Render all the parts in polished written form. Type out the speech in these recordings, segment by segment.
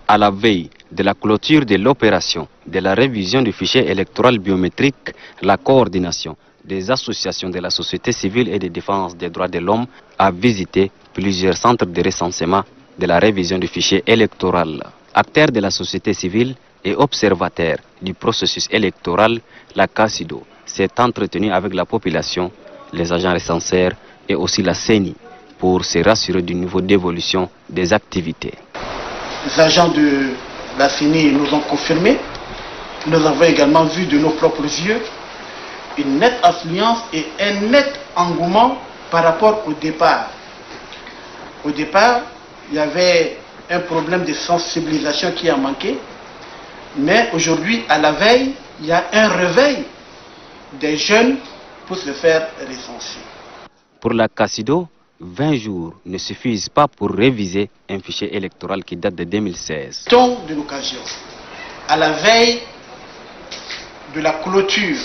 À la veille de la clôture de l'opération de la révision du fichier électoral biométrique, la coordination des associations de la société civile et de défense des droits de l'homme a visité plusieurs centres de recensement de la révision du fichier électoral. Acteurs de la société civile et observateurs du processus électoral, la CACIDO s'est entretenue avec la population, les agents recenseurs et aussi la CENI pour se rassurer du niveau d'évolution des activités. Les agents de la CENI nous ont confirmé. Nous avons également vu de nos propres yeux une nette affluence et un net engouement par rapport au départ. Au départ, il y avait un problème de sensibilisation qui a manqué, mais aujourd'hui, à la veille, il y a un réveil des jeunes pour se faire recenser. Pour la CACIDO, 20 jours ne suffisent pas pour réviser un fichier électoral qui date de 2016. Ton de l'occasion, à la veille de la clôture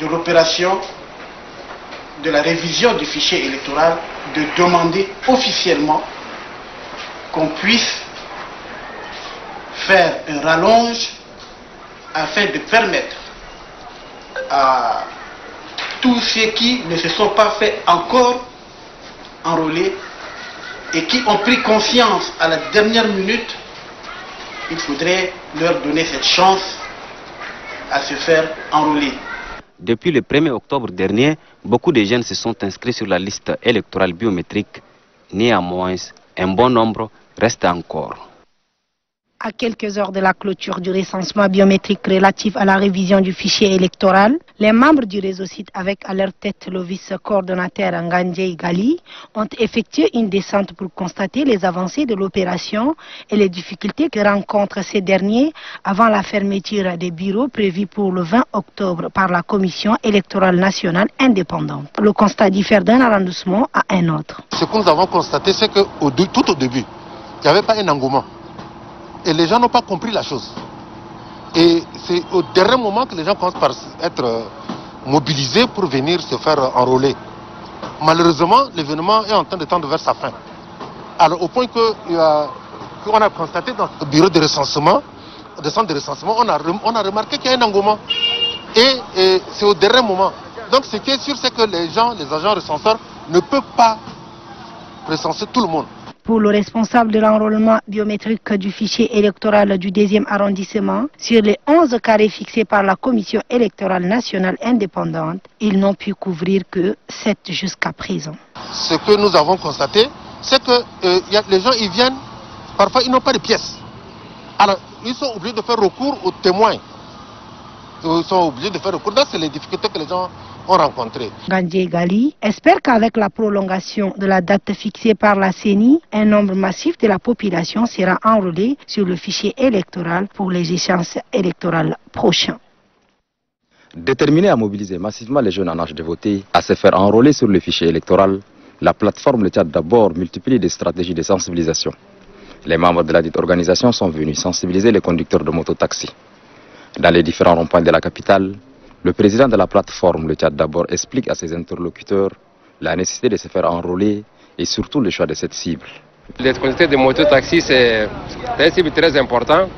de l'opération de la révision du fichier électoral, de demander officiellement qu'on puisse faire un rallonge afin de permettre à tous ceux qui ne se sont pas fait encore enrôler et qui ont pris conscience à la dernière minute, il faudrait leur donner cette chance à se faire enrôler. Depuis le 1er octobre dernier, beaucoup de jeunes se sont inscrits sur la liste électorale biométrique. Néanmoins, un bon nombre reste encore. À quelques heures de la clôture du recensement biométrique relatif à la révision du fichier électoral, les membres du réseau site avec à leur tête le vice-coordonnateur Ngandje Gali ont effectué une descente pour constater les avancées de l'opération et les difficultés que rencontrent ces derniers avant la fermeture des bureaux prévus pour le 20 octobre par la Commission électorale nationale indépendante. Le constat diffère d'un arrondissement à un autre. Ce que nous avons constaté, c'est que tout au début, il n'y avait pas un engouement. Et les gens n'ont pas compris la chose. Et c'est au dernier moment que les gens commencent par être mobilisés pour venir se faire enrôler. Malheureusement, l'événement est en train de tendre vers sa fin. Alors au point qu'on a constaté dans le bureau de recensement, de centre de recensement, on a remarqué qu'il y a un engouement. Et c'est au dernier moment. Donc ce qui est sûr, c'est que les agents recenseurs ne peuvent pas recenser tout le monde. Pour le responsable de l'enrôlement biométrique du fichier électoral du 2e arrondissement, sur les 11 carrés fixés par la Commission électorale nationale indépendante, ils n'ont pu couvrir que 7 jusqu'à présent. Ce que nous avons constaté, c'est que les gens ils viennent, parfois ils n'ont pas de pièces. Alors ils sont obligés de faire recours aux témoins. Ils sont obligés de faire recours. C'est les difficultés que les gens ont rencontrées. Ngandje Gali espère qu'avec la prolongation de la date fixée par la CENI, un nombre massif de la population sera enrôlé sur le fichier électoral pour les échéances électorales prochaines. Déterminée à mobiliser massivement les jeunes en âge de voter, à se faire enrôler sur le fichier électoral, la plateforme Le Tchad d'abord multiplie des stratégies de sensibilisation. Les membres de la dite organisation sont venus sensibiliser les conducteurs de mototaxi. Dans les différents ronds-points de la capitale, le président de la plateforme Le Tchad d'abord explique à ses interlocuteurs la nécessité de se faire enrôler et surtout le choix de cette cible. Les conducteurs de mototaxi, c'est un cible très important.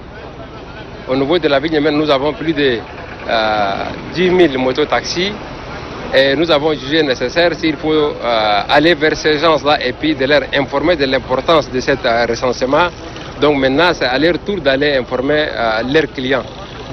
Au niveau de la ville, nous avons plus de 10 000 mototaxis et nous avons jugé nécessaire s'il faut aller vers ces gens-là et puis de leur informer de l'importance de cet recensement. Donc maintenant, c'est à leur tour d'aller informer leurs clients.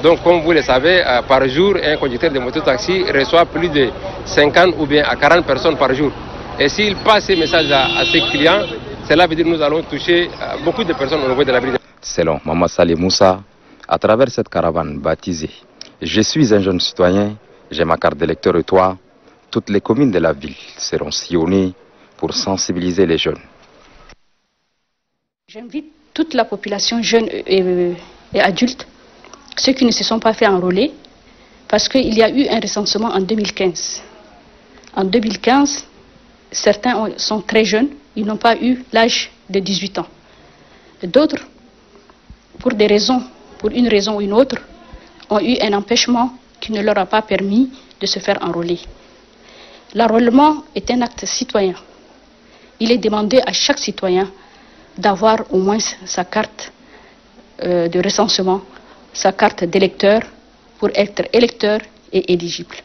Donc comme vous le savez, par jour, un conducteur de mototaxi reçoit plus de 50 ou bien à 40 personnes par jour. Et s'il passe ces messages à ses clients, cela veut dire que nous allons toucher beaucoup de personnes au niveau de la ville. Selon Maman Saleh Moussa, à travers cette caravane baptisée « Je suis un jeune citoyen, j'ai ma carte d'électeur et toi », toutes les communes de la ville seront sillonnées pour sensibiliser les jeunes. J'invite toute la population jeune et adulte, ceux qui ne se sont pas fait enrôler, parce qu'il y a eu un recensement en 2015. En 2015, certains sont très jeunes, ils n'ont pas eu l'âge de 18 ans. D'autres, pour une raison ou une autre, ont eu un empêchement qui ne leur a pas permis de se faire enrôler. L'enrôlement est un acte citoyen. Il est demandé à chaque citoyen d'avoir au moins sa carte de recensement, sa carte d'électeur pour être électeur et éligible.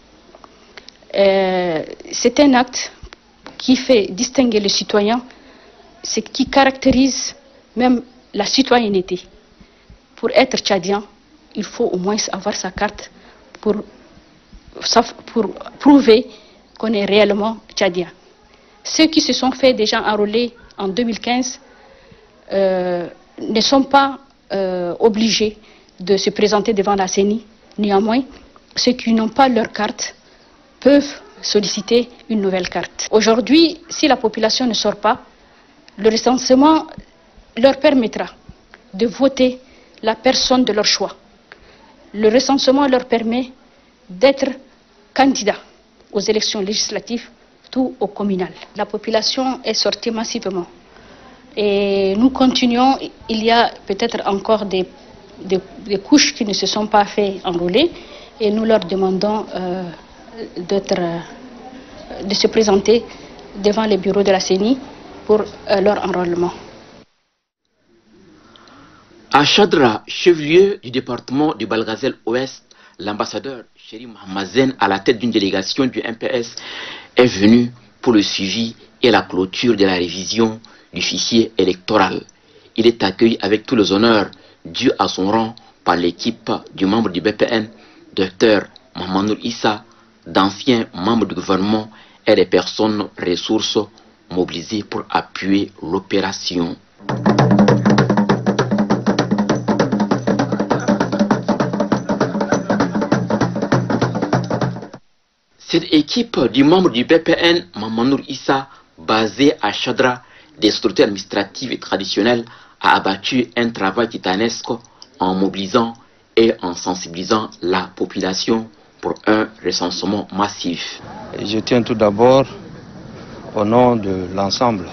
C'est un acte qui fait distinguer le citoyen, ce qui caractérise même la citoyenneté. Pour être tchadien, il faut au moins avoir sa carte pour prouver qu'on est réellement tchadien. Ceux qui se sont fait déjà enrôler en 2015 ne sont pas obligés de se présenter devant la CENI. Néanmoins, ceux qui n'ont pas leur carte peuvent solliciter une nouvelle carte. Aujourd'hui, si la population ne sort pas, le recensement leur permettra de voter la personne de leur choix. Le recensement leur permet d'être candidats aux élections législatives, tout au communal. La population est sortie massivement. Et nous continuons, il y a peut-être encore des couches qui ne se sont pas fait enrôler et nous leur demandons de se présenter devant les bureaux de la CENI pour leur enrôlement. À Chadra, chef-lieu du département du Balgazel Ouest, l'ambassadeur Chéri Mahamazen, à la tête d'une délégation du MPS, est venu pour le suivi et la clôture de la révision du fichier électoral. Il est accueilli avec tous les honneurs dus à son rang par l'équipe du membre du BPN, Dr Mahamadoul Issa, d'anciens membres du gouvernement et des personnes ressources mobilisées pour appuyer l'opération. Cette équipe du membre du BPN, Mahamadoul Issa, basée à Chadra, des structures administratives et traditionnelles, a abattu un travail titanesque en mobilisant et en sensibilisant la population pour un recensement massif. Je tiens tout d'abord, au nom de l'ensemble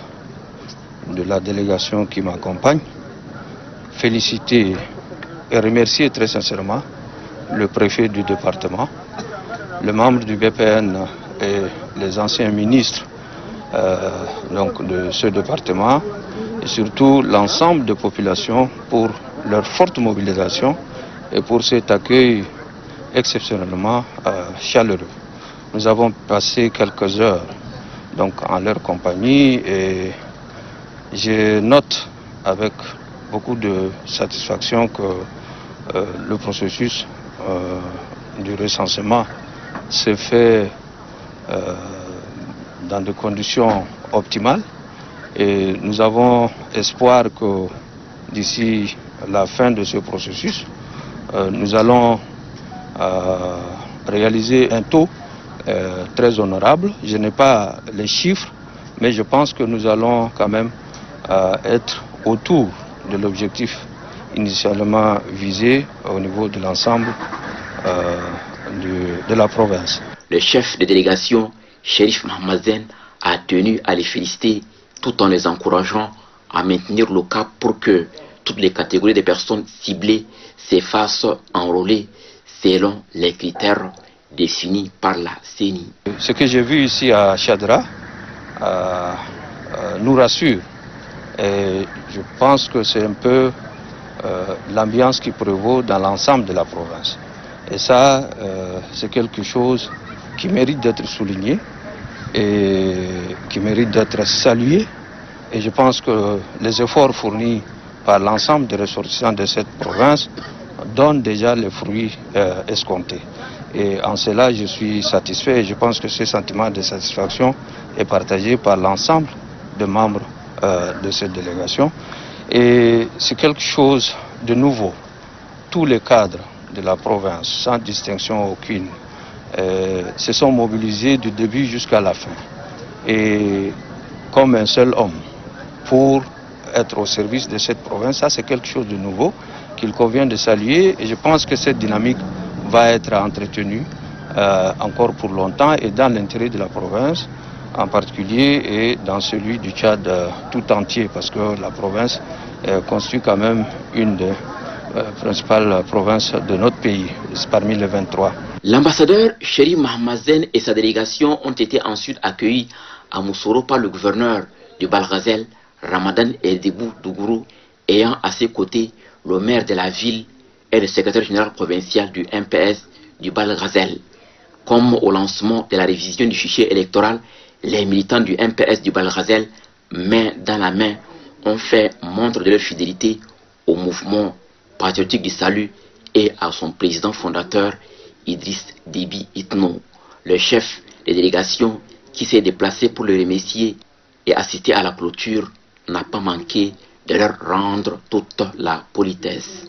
de la délégation qui m'accompagne, féliciter et remercier très sincèrement le préfet du département, le membre du BPN et les anciens ministres donc de ce département et surtout l'ensemble de populations pour leur forte mobilisation et pour cet accueil exceptionnellement chaleureux. Nous avons passé quelques heures donc en leur compagnie et je note avec beaucoup de satisfaction que le processus du recensement se fait dans des conditions optimales et nous avons espoir que d'ici la fin de ce processus, nous allons réaliser un taux très honorable. Je n'ai pas les chiffres, mais je pense que nous allons quand même être autour de l'objectif initialement visé au niveau de l'ensemble de la province. Le chef de délégation, Chérif Mahamazen, a tenu à les féliciter tout en les encourageant à maintenir le cap pour que toutes les catégories de personnes ciblées se fassent enrôler selon les critères définis par la CENI. Ce que j'ai vu ici à Chadra nous rassure et je pense que c'est un peu l'ambiance qui prévaut dans l'ensemble de la province. Et ça, c'est quelque chose qui mérite d'être souligné et qui mérite d'être salué. Et je pense que les efforts fournis par l'ensemble des ressortissants de cette province donnent déjà les fruits escomptés. Et en cela, je suis satisfait et je pense que ce sentiment de satisfaction est partagé par l'ensemble des membres de cette délégation. Et c'est quelque chose de nouveau. Tous les cadres de la province, sans distinction aucune, se sont mobilisés du début jusqu'à la fin. Et comme un seul homme, pour être au service de cette province, ça c'est quelque chose de nouveau qu'il convient de saluer. Et je pense que cette dynamique va être entretenue encore pour longtemps et dans l'intérêt de la province en particulier et dans celui du Tchad tout entier, parce que la province constitue quand même une des principales provinces de notre pays, parmi les 23. L'ambassadeur Chéri Mahamazen et sa délégation ont été ensuite accueillis à Moussoro par le gouverneur du Balgazel, Ramadan Edebou Dougourou, ayant à ses côtés le maire de la ville et le secrétaire général provincial du MPS du Bal-Ghazel. Comme au lancement de la révision du fichier électoral, les militants du MPS du Bal-Ghazel, main dans la main, ont fait montre de leur fidélité au mouvement patriotique du salut et à son président fondateur, Idriss Déby Itno. Le chef des délégations qui s'est déplacé pour le remercier et assister à la clôture n'a pas manqué de leur rendre toute la politesse.